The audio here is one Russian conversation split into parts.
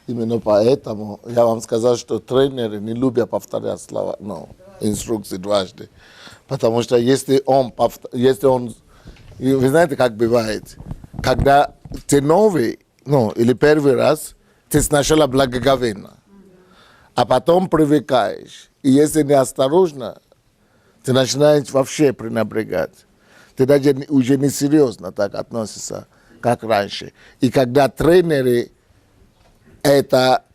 Именно поэтому я вам сказал, что тренеры не любят повторять слова, инструкции дважды. Потому что если он, вы знаете, как бывает, когда ты новый, или первый раз, ты сначала благоговейно, а потом привыкаешь. И если неосторожно, ты начинаешь вообще пренебрегать. Ты даже уже не серьезно так относишься, как раньше. И когда тренеры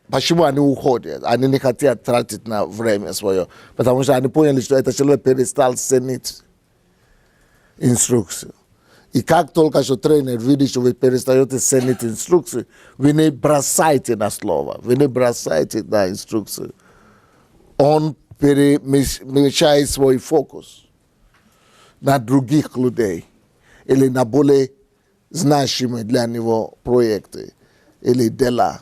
почему они уходят? Они не хотят тратить на время свое. Потому что они поняли, что этот человек перестал ценить инструкцию. И как только что тренер видит, что вы перестаете ценить инструкцию, вы не бросаете на слово, вы не бросаете на инструкцию. Он перемещает свой фокус на других людей или на более значимые для него проекты или дела.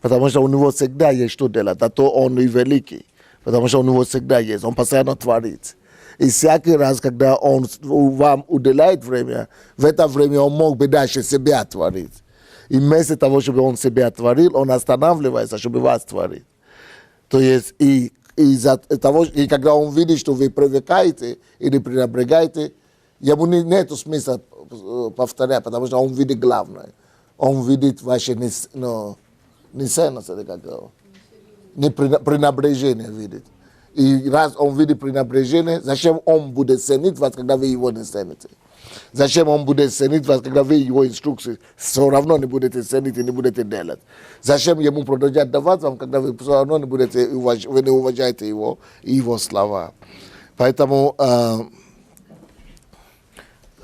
Потому что у него всегда есть что делать, а то он и великий, потому что у него всегда есть, он постоянно творит. И всякий раз, когда он вам уделяет время, в это время он мог бы дальше себя творить. И вместо того, чтобы он себя творил, он останавливается, чтобы вас творить. То есть, и когда он видит, что вы привыкаете или пренебрегаете, ему нет смысла повторять, потому что он видит главное. Он видит ваши неценность, пренебрежение видит. И раз он видит пренебрежение, зачем он будет ценить вас, когда вы его не цените? Зачем он будет ценить вас, когда вы его инструкции все равно не будете ценить и не будете делать? Зачем ему продолжать давать вам, когда вы все равно вы не уважаете его и его слова? Поэтому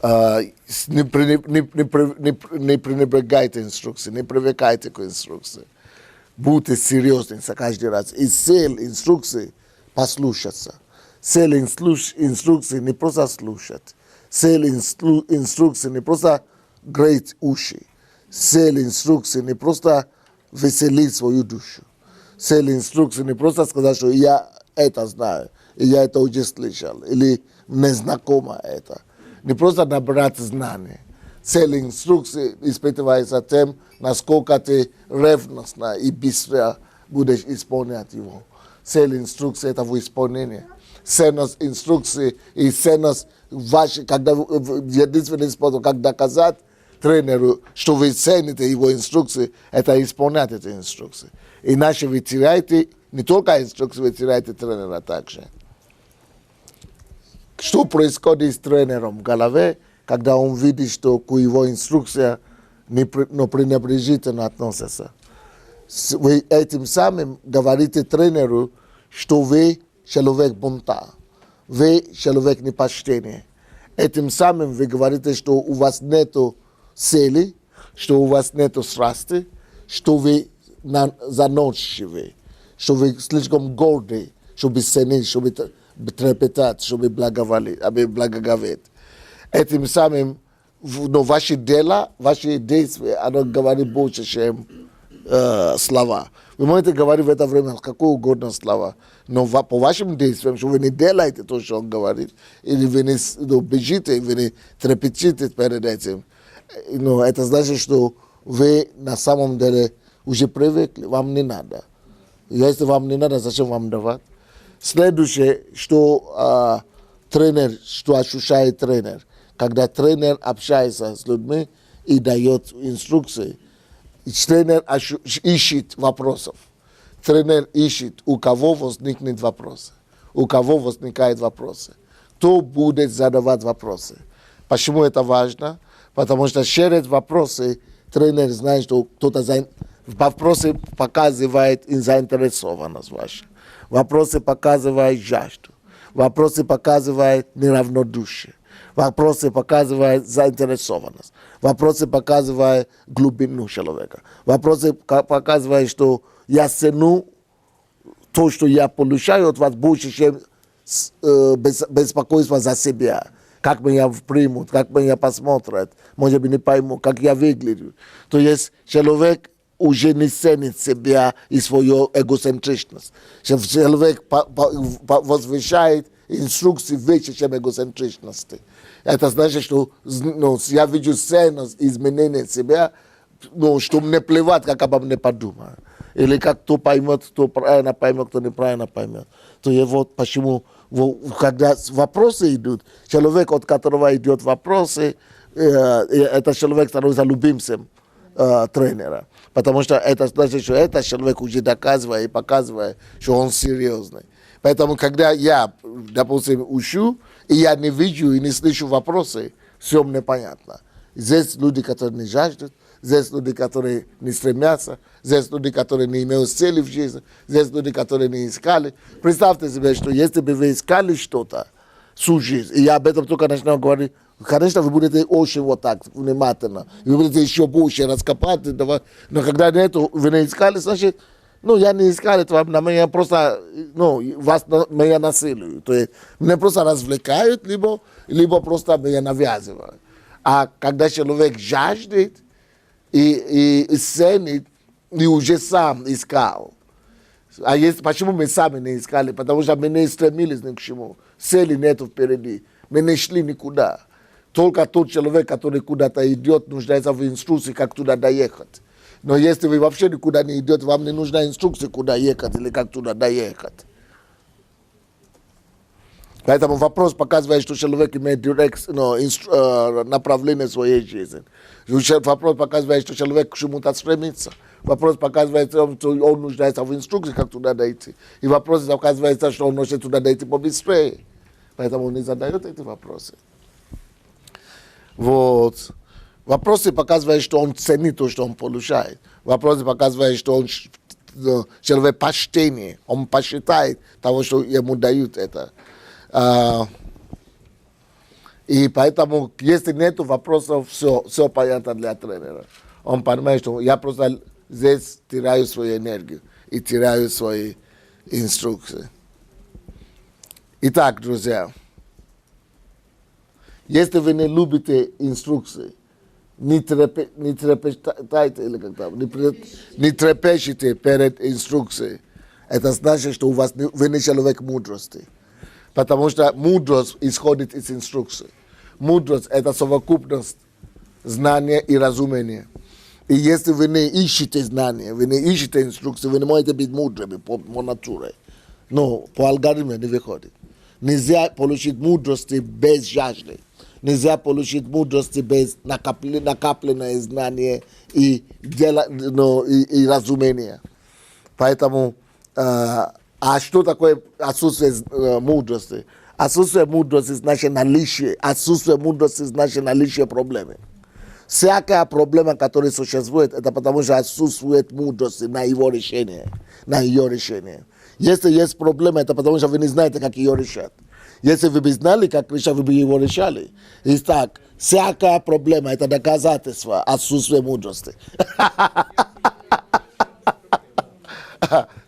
не пренебрегайте инструкции, не привыкайте к инструкции. Будьте серьезны каждый раз. И цель инструкции послушаться. Цель инструкции не просто слушать. Цель инструкции не просто греть уши. Цель инструкции не просто веселить свою душу. Цель инструкции не просто сказать, что я это знаю, и я это уже слышал, или мне знакомо это. Не просто набрать знания. Цель инструкции испытывается тем, насколько ты ревностно и быстро будешь исполнять его. Цель инструкции – это в исполнении. Ценность инструкции и ценность вашей, единственный способ, как доказать тренеру, что вы цените его инструкции, это исполнять эти инструкции. Иначе вы теряете не только инструкцию, вы теряете тренера также. Что происходит с тренером в голове, когда он видит, что к его инструкции пренебрежительно относятся? Вы этим самым говорите тренеру, что вы человек бунта, вы человек непочтения. Этим самым вы говорите, что у вас нет цели, что у вас нет страсти, что вы заносчивы, что вы слишком горды, чтобы ценить, чтобы трепетать, чтобы благоговеть. Этим самым ваши дела, ваши действия, оно говорит больше, чем слова. Вы можете говорить в это время какое угодно слова, но по вашим действиям, что вы не делаете то, что он говорит, или вы не бежите, вы не трепетите перед этим, это значит, что вы на самом деле уже привыкли, вам не надо. Если вам не надо, зачем вам давать? Следующее, что ощущает тренер, когда тренер общается с людьми и дает инструкции, тренер ищет вопросов. Тренер ищет, у кого возникнет вопросы, у кого возникают вопросы, кто будет задавать вопросы. Почему это важно? Потому что через вопросы тренер знает, что кто-то вопросы показывает заинтересованность ваша. Вопросы показывают жажду. Вопросы показывают неравнодушие. Вопросы показывают заинтересованность. Вопросы показывают глубину человека. Вопросы показывают, что я ценю то, что я получаю от вас больше, чем беспокойство за себя. Как меня примут, как меня посмотрят, может быть, не пойму, как я выгляжу. То есть человек уже не ценит себя и свою эгоцентричность. Человек возвышает инструкции выше, чем эгоцентричности. Это значит, что я вижу ценность изменения себя, что мне плевать, как обо мне подумают. или как кто поймет, кто правильно поймет, кто неправильно поймет. То и вот почему, когда вопросы идут, человек, от которого идет вопросы, это человек становится любимцем тренера. Потому что это значит, что этот человек уже доказывает и показывает, что он серьезный. Поэтому, когда я, допустим, учу, и я не вижу и не слышу вопросы, все мне понятно. Здесь люди, которые не жаждут, здесь люди, которые не стремятся, здесь люди, которые не имеют цели в жизни, здесь люди, которые не искали. Представьте себе, что если бы вы искали что-то всю жизнь, и я об этом только начинаю говорить, конечно, вы будете очень вот так внимательно, вы будете еще больше раскопать, но когда нету, вы не искали, значит, я не искал этого, на меня просто, вас меня насилуют. То есть, меня просто развлекают, либо просто меня навязывают. А когда человек жаждет и ценит, и уже сам искал. А почему мы сами не искали? Потому что мы не стремились ни к чему. Цели нету впереди. Мы не шли никуда. Только тот человек, который куда-то идет, нуждается в инструкции, как туда доехать. Но если вы вообще никуда не идете, вам не нужна инструкция, куда ехать или как туда доехать. Поэтому вопрос показывает, что человек имеет направление своей жизни. Вопрос показывает, что человек к чему-то стремится. Вопрос показывает, что он нуждается в инструкции, как туда дойти. И вопрос оказывается, что он может туда дойти побыстрее. Поэтому он не задает эти вопросы. Вот. Вопросы показывают, что он ценит то, что он получает. Вопросы показывают, что он человек почтение. Он посчитает того, что ему дают это. И поэтому, если нет вопросов, все понятно для тренера. Он понимает, что я просто здесь теряю свою энергию и теряю свои инструкции. Итак, друзья, если вы не любите инструкции, не трепетайте, или как там, не трепещите перед инструкцией, это значит, что вы не человек мудрости. Потому что мудрость исходит из инструкции. Мудрость – это совокупность знания и разумения. И если вы не ищете знания, вы не ищете инструкции, вы не можете быть мудрыми по натуре. Но по алгоритму не выходит. Нельзя получить мудрости без жажды. Нельзя получить мудрости без накопленное знание и разумения. Поэтому, а что такое отсутствие мудрости? Отсутствие мудрости значит наличие. Отсутствие мудрости значит наличие проблемы. Всякая проблема, которая существует, это потому что отсутствует мудрость на его решение, на ее решение. Если есть проблема, это потому что вы не знаете, как ее решать. Если вы бы знали, как решать, вы бы его решали. Итак, всякая проблема – это доказательство отсутствия мудрости.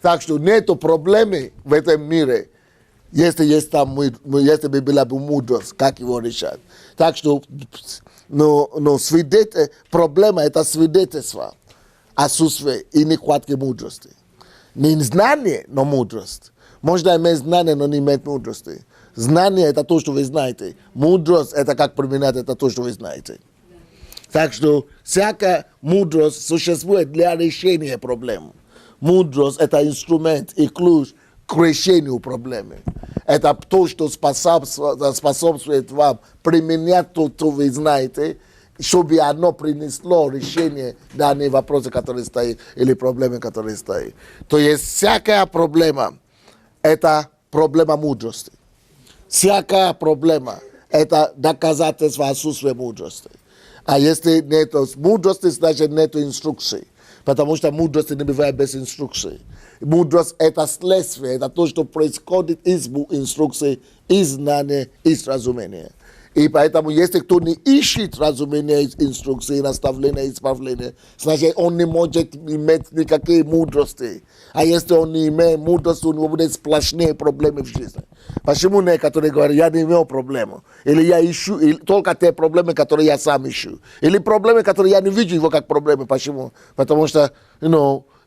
Так что нету проблемы в этом мире, если бы была бы мудрость, как его решать. Так что проблема – это свидетельство отсутствия и нехватки мудрости. Не знание, но мудрость. Можно иметь знание, но не иметь мудрости. Знание – это то, что вы знаете. Мудрость – это как применять, это то, что вы знаете. Так что всякая мудрость существует для решения проблем. Мудрость – это инструмент и ключ к решению проблемы. Это то, что способствует вам применять то, что вы знаете, чтобы оно принесло решение данных вопросов, которые стоят, или проблемы, которые стоят. То есть всякая проблема – это проблема мудрости. Всякая проблема – это доказательство отсутствия мудрости. А если нет мудрости, значит нет инструкции. Потому что мудрость не бывает без инструкции. Мудрость – это следствие, это то, что происходит из инструкции, из знания, из разумения. И поэтому, если кто не ищет разумения, инструкции, наставления, исправления, значит, он не может иметь никакие мудрости. А если он не имеет мудрости, у него будут сплошные проблемы в жизни. Почему некоторые говорят, я не имею проблему? Или я ищу только те проблемы, которые я сам ищу. Или проблемы, которые я не вижу его как проблемы. Почему? Потому что,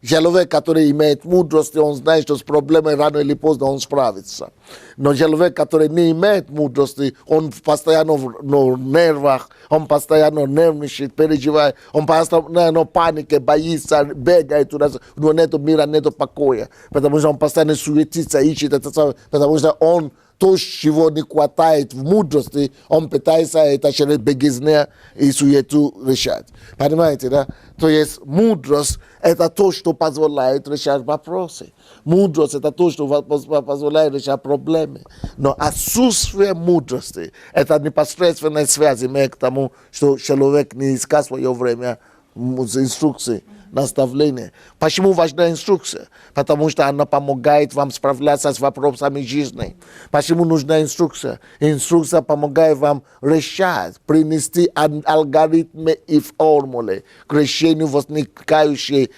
человек, который имеет мудрость, он знает, что с проблемой рано или поздно он справится. Но человек, который не имеет мудрости, он постоянно в нервах, он постоянно нервничает, переживает, он постоянно в панике, боится, бегает туда, но нет мира, нет покоя, потому что он постоянно суетится, ищет это самое, потому что он то, чего не хватает в мудрости, он пытается это через бегизне и суету решать. Понимаете, да? То есть мудрость – это то, что позволяет решать вопросы. Мудрость – это то, что позволяет решать проблемы. Но отсутствие мудрости – это непосредственная связь имеет к тому, что человек не искал свое время инструкции, наставления. Почему важна инструкция? Потому что она помогает вам справляться с вопросами жизни. Почему нужна инструкция? Инструкция помогает вам решать, принести алгоритмы и формулы к решению возникающие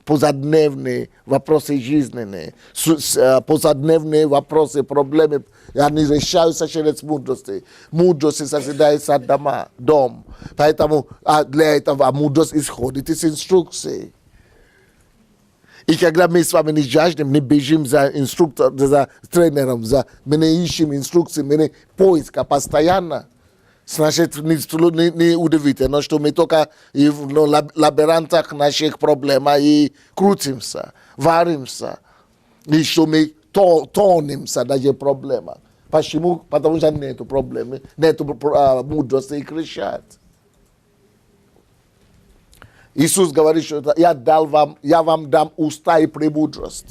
повседневные вопросы жизненные, повседневные вопросы, проблемы, они решаются через мудрость. Мудрость созидается дом. Поэтому для этого мудрость исходит из инструкции. И когда мы с вами не жаждем, не бежим за инструктором, за тренером, мы не ищем инструкции, мы не поиска постоянно, значит, не удивительно, что мы только в лабиринтах наших проблем и крутимся, варимся, и что мы тонемся даже в проблемах. Почему? Потому что нет проблемы, нет мудрости их решать. Иисус говорит, что я вам дам уста и премудрость.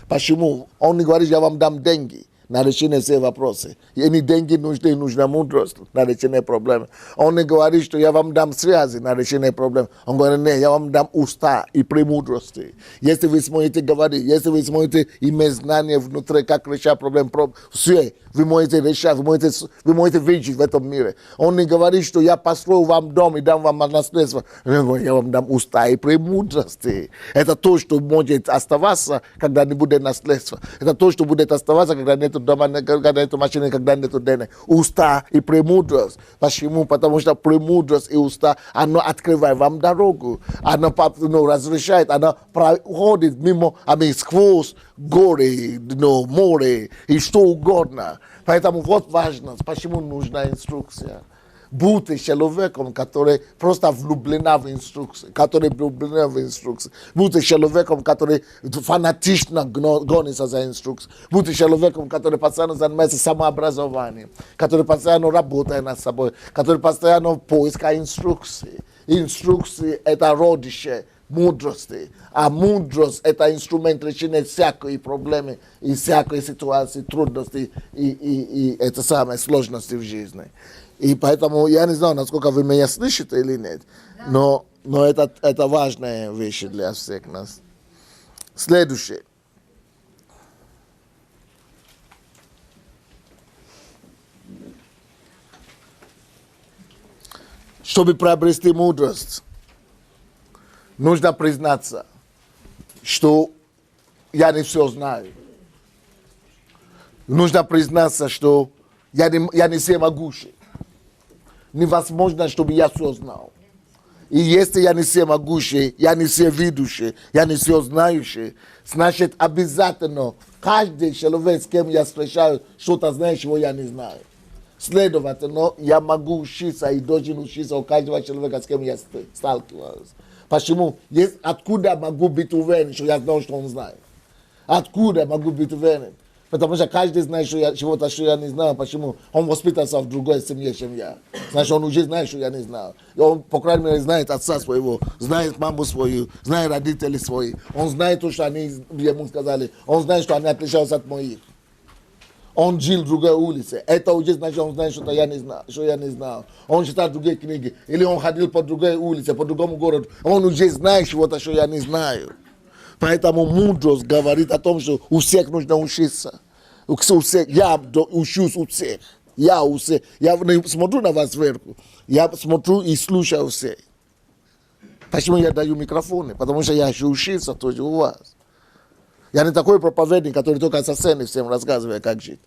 Почему? Он не говорит, я вам дам деньги на решение всех вопросов. И не деньги нужны, нужна мудрость на решение проблем. Он не говорит, что я вам дам связи на решение проблем. Он говорит, нет, я вам дам уста и премудрости. Если вы сможете говорить, если вы сможете иметь знания внутри, как решать проблем, все, вы можете решать, вы можете выжить в этом мире. Он не говорит, что я построю вам дом и дам вам наследство. Он говорит, я вам дам уста и премудрости. Это то, что может оставаться, когда не будет наследства. Это то, что будет оставаться, когда нет дома, когда нет машины, когда нет денег. Уста и премудрость. Почему? Потому что премудрость и уста, оно открывает вам дорогу. Оно разрешает, оно проходит мимо, сквозь горы, море и что угодно. Поэтому вот важность, почему нужна инструкция. Будьте человеком, который просто влюблен в инструкции, который влюблен в инструкции. Будьте человеком, который фанатично гонится за инструкцией. Будьте человеком, который постоянно занимается самообразованием, который постоянно работает над собой, который постоянно в поиске инструкции. Инструкции – это родище мудрости, а мудрость – это инструмент решения всякой проблемы и всякой ситуации, трудностей и это самое сложности в жизни. И поэтому я не знаю, насколько вы меня слышите или нет, но это важная вещь для всех нас. Следующее. Чтобы приобрести мудрость, нужно признаться, что я не все знаю. Нужно признаться, что я не всемогущий. Невозможно, чтобы я все знал. И если я не всемогущий, я не всевидущий, я не все знающий, значит, обязательно каждый человек, с кем я встречаюсь, что-то знает, чего я не знаю. Следовательно, я могу учиться и должен учиться у каждого человека, с кем я сталкиваюсь. Почему? Откуда я могу быть уверен, что я знаю, что он знает? Откуда я могу быть уверен? Потому что каждый знает чего-то, что я не знаю. Почему? Он воспитался в другой семье, чем я. Значит, он уже знает, что я не знаю. И он, по крайней мере, знает отца своего, знает маму свою, знает родителей своих. Он знает то, что они ему сказали. Он знает, что они отличаются от моих. Он жил в другой улице. Это уже значит, он знает, что я не знал. Он читал другие книги. Или он ходил по другой улице, по другому городу. Он уже знает чего-то, что я не знаю. Поэтому мудрость говорит о том, что у всех нужно учиться. Я учусь у всех. Я не смотрю на вас сверху. Я смотрю и слушаю всех. Почему я даю микрофоны? Потому что я хочу учиться тоже у вас. Я не такой проповедник, который только со сцены всем рассказывает, как жить.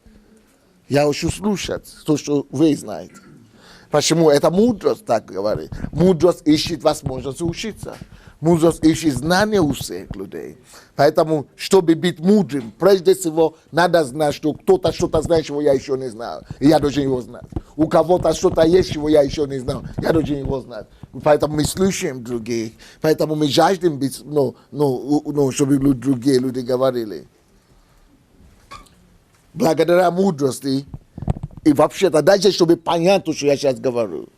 Я хочу слушать то, что вы знаете. Почему? Это мудрость так говорит. Мудрость ищет возможность учиться. Мудрость ищет знания у всех людей. Поэтому, чтобы быть мудрым, прежде всего, надо знать, что кто-то что-то знает, чего я еще не знаю. И я должен его знать. У кого-то что-то есть, чего я еще не знаю. Я должен его знать. Поэтому мы слушаем других. Поэтому мы жаждем быть, чтобы другие люди говорили. Благодаря мудрости, и вообще-то, даже чтобы понять то, что я сейчас говорю,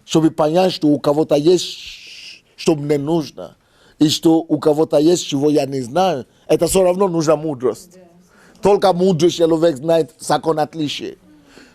чтобы понять, что у кого-то есть, что мне нужно, и что у кого-то есть, чего я не знаю, это все равно нужна мудрость. Только мудрый человек знает закон отличия.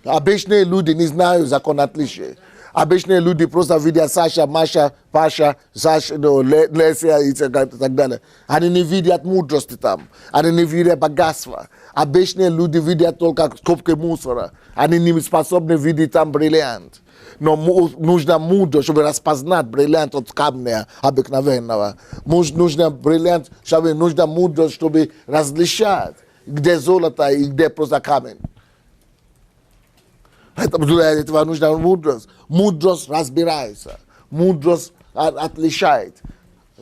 Обычные люди не знают закон отличия. Обычные люди просто видят Саша, Маша, Паша, Саша, Леся и так далее. Они не видят мудрости там. Они не видят богатства. Обычные люди видят только скобки мусора. Они не способны видеть там бриллиант. Но нужно мудрость, чтобы распознать бриллиант от камня обыкновенного. Нужно бриллиант, нужно мудрость, чтобы различать, где золото и где просто камень. Поэтому для этого нужна мудрость. Мудрость разбирается. Мудрость отличает.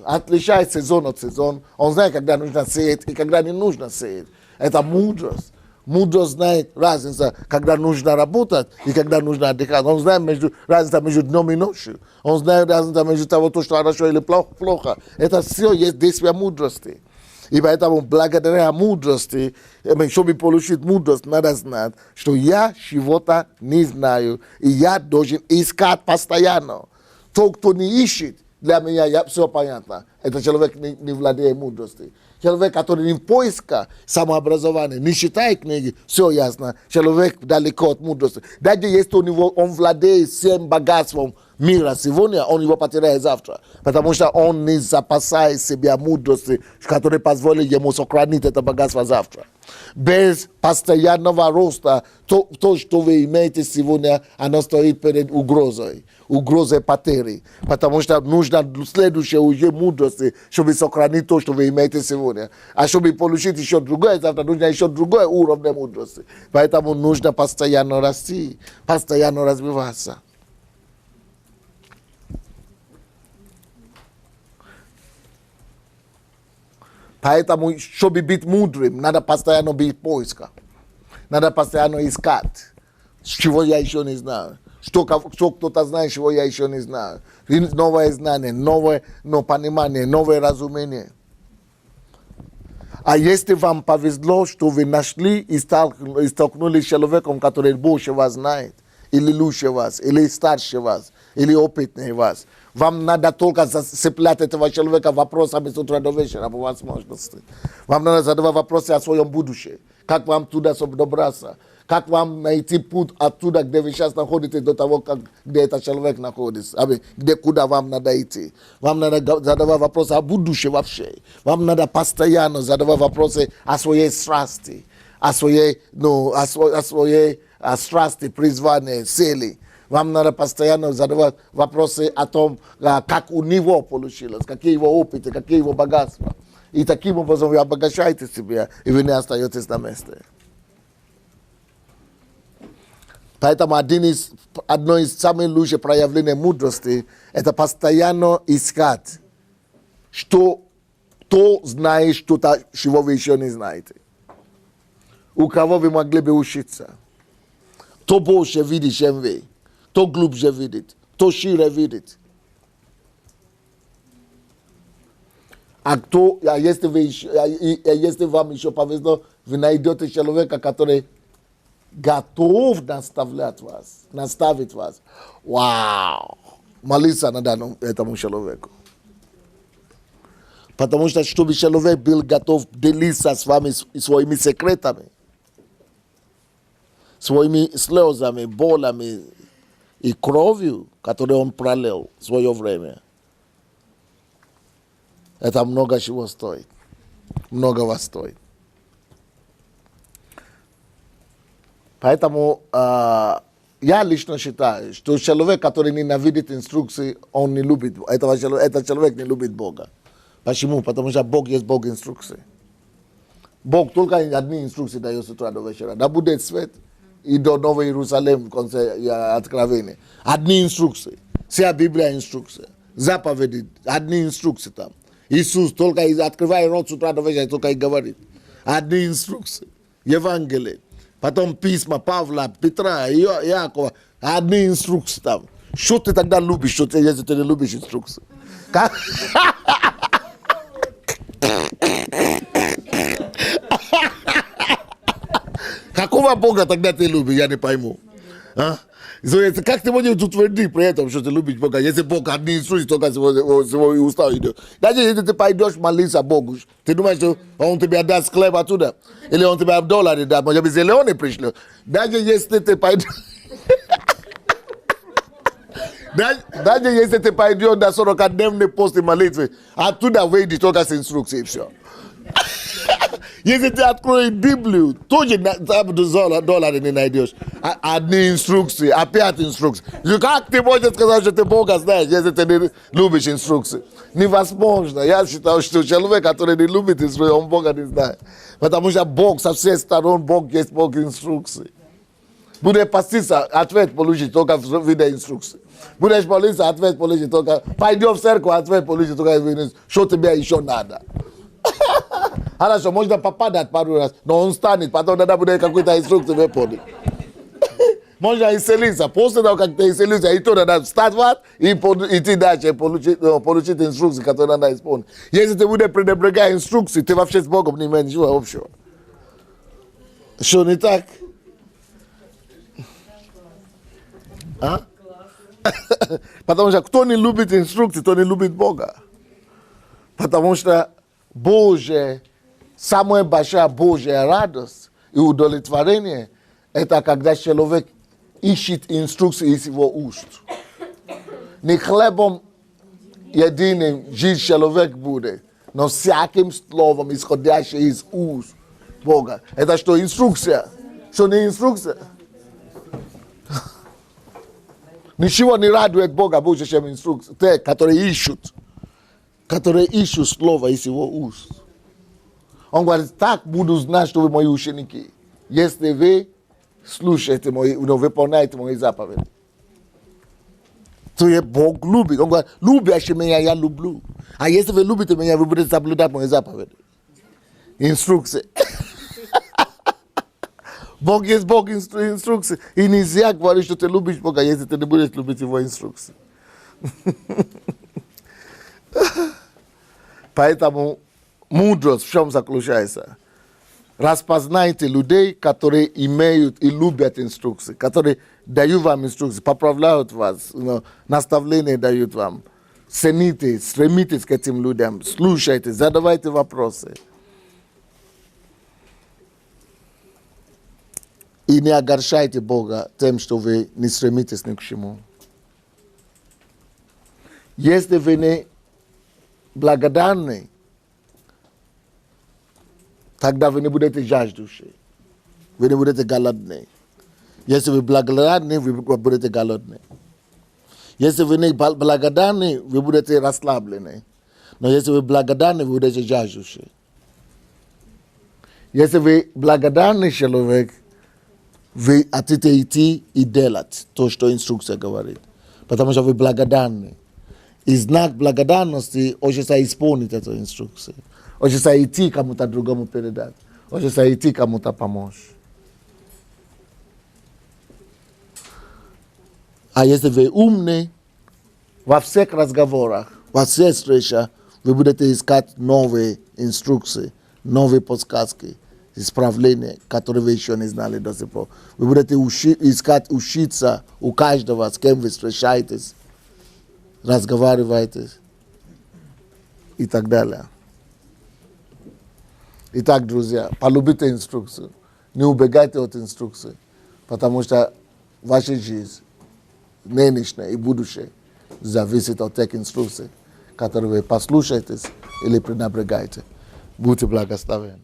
Отличает сезон от сезона. Он знает, когда нужно сеять и когда не нужно сеять. Это мудрость. Мудрость знает разницу, когда нужно работать и когда нужно отдыхать. Он знает разницу между днем и ночью. Он знает разницу между того, что хорошо или плохо. Это все есть действие мудрости. И поэтому благодаря мудрости, чтобы получить мудрость, надо знать, что я чего-то не знаю, и я должен искать постоянно. Тот, кто не ищет, для меня все понятно. Это человек не владеет мудростью. Человек, который не в поиске самообразования, не читает книги, все ясно. Человек далеко от мудрости. Даже если он владеет всем богатством мира сегодня, он его потеряет завтра. Потому что он не запасает себя мудрости, которая позволит ему сохранить это богатство завтра. Без постоянного роста, то, что вы имеете сегодня, оно стоит перед угрозой потери. Потому что нужно следующее уже мудрости, чтобы сохранить то, что вы имеете сегодня. А чтобы получить еще другое, завтра нужно еще другой уровень мудрости. Поэтому нужно постоянно расти, постоянно развиваться. Поэтому, чтобы быть мудрым, надо постоянно быть в поиске. Надо постоянно искать, чего я еще не знаю. Что кто-то знает, чего я еще не знаю. Новое знание, новое понимание, новое разумение. А если вам повезло, что вы нашли и столкнулись с человеком, который больше вас знает, или лучше вас, или старше вас, или опытнее вас, вам надо только зацеплять этого человека вопросами с утра до вечера по возможности. Вам надо задавать вопросы о своем будущем. Как вам туда добраться? Как вам найти путь оттуда, где вы сейчас находитесь, до того, где этот человек находится? Куда вам надо идти? Вам надо задавать вопросы о будущем вообще. Вам надо постоянно задавать вопросы о своей страсти, о своей страсти, призвании, цели. Вам надо постоянно задавать вопросы о том, как у него получилось, какие его опыты, какие его богатства. И таким образом вы обогащаете себя, и вы не остаетесь на месте. Поэтому одно из самых лучших проявлений мудрости – это постоянно искать, кто знает что-то, чего вы еще не знаете. У кого вы могли бы учиться. Кто больше видит, чем вы. Кто глубже видит. Кто шире видит. Если вам еще повезло, вы найдете человека, который готов наставить вас. Вау! Молиться надо этому человеку. Потому что, чтобы человек был готов делиться с вами своими секретами, своими слезами, болями и кровью, которую он пролил в свое время. Это много чего стоит. Многого стоит. Поэтому я лично считаю, что человек, который ненавидит инструкции, он не любит. Этот человек не любит Бога. Почему? Потому что Бог есть Бог инструкции. Бог только одни инструкции дает с утра до вечера. Да будет свет и до Нового Иерусалима в конце Откровения. Одни инструкции. Вся Библия инструкция. Заповеди, одни инструкции там. Иисус только открывай рот с утра до вечера, только и говорит. Одни инструкции. Евангелие. Потом письма Павла, Петра, Иакова. Одни инструкции там. Что ты тогда любишь, что ты, если ты не любишь инструкции? Как? Какого Бога тогда ты любишь, я не пойму. А? Как ты можешь утвердить при этом, что ты любишь Бога, если Бог одни инструкции только свои уста идет? Даже если ты пойдешь молиться Богу, ты думаешь, что Он тебе даст хлеб оттуда? Или Он тебе $1 даст, может быть, зеленый пришлет? Даже если ты пойдешь... Даже если ты пойдешь на 40-дневный пост и молитвы, оттуда выйдешь только с инструкцией, все. Если ты откроешь Библию, тоже $1 не найдешь. Одни инструкции, опять инструкции. Как ты можешь сказать, что ты Бога знаешь, если ты не любишь инструкции? Невозможно. Я считаю, что человек, который не любит инструкции, он Бога не знает. Потому что Бог со всех сторон, Бог есть Бог инструкций. Будешь поститься, ответ получить только в виде инструкции. Будешь молиться, ответ получить только... Пойдем в церковь, ответ получить только в виде, что тебе еще надо. Хорошо, можно попадать пару раз, но он станет, потом надо будет какую-то инструкцию выполнить. Можно исцелиться, после того, как ты исцелился, и то надо встать и идти дальше, получить инструкции, которые надо исполнить. Если ты будешь пренебрегать инструкции, ты вообще с Богом не имеешь ничего общего. Что не так? А? Потому что кто не любит инструкции, то не любит Бога. Потому что Божья, самая большая Божья радость и удовлетворение, это когда человек ищет инструкции из его уст. Не хлебом единым жить человек будет, но всяким словом, исходящим из уст Бога. Это что, инструкция? Что не инструкция? Ничего не радует Бога больше, чем инструкции. Те, которые ищут слово из его уст. Он говорит, так буду знать, что вы мои ученики, если вы слушаете мои, выполняете мои заповеди. То есть Бог любит. Он говорит, любящий меня, я люблю. А если вы любите меня, вы будете соблюдать мои заповеди. Инструкции. Бог есть Бог инструкции. И нельзя говорить, что ты любишь Бога, если ты не будешь любить его инструкции. Поэтому мудрость в чем заключается? Распознайте людей, которые имеют и любят инструкции, которые дают вам инструкции, поправляют вас, наставления дают вам. Цените, стремитесь к этим людям, слушайте, задавайте вопросы. И не огорчайте Бога тем, что вы не стремитесь ни к чему. Если вы не благодарны, тогда вы не будете жаждущие. Вы не будете голодны. Если вы благодарны, вы будете голодны. Если вы не благодарны, вы будете расслаблены. Но если вы благодарны, вы будете жаждущие. Если вы благодарный человек, вы хотите идти и делать то, что инструкция говорит. Потому что вы благодарны. И знак благодарности хочется исполнить эту инструкцию. Хочется идти кому-то другому передать. Хочется идти кому-то помочь. А если вы умны, во всех разговорах, во всех встречах, вы будете искать новые инструкции, новые подсказки, исправления, которые вы еще не знали до сих пор. Вы будете искать учиться у каждого, с кем вы встречаетесь, разговариваете и так далее. Итак, друзья, полюбите инструкцию, не убегайте от инструкции, потому что ваша жизнь, нынешняя и будущее, зависит от тех инструкций, которые вы послушаетесь или пренебрегаете. Будьте благословенны.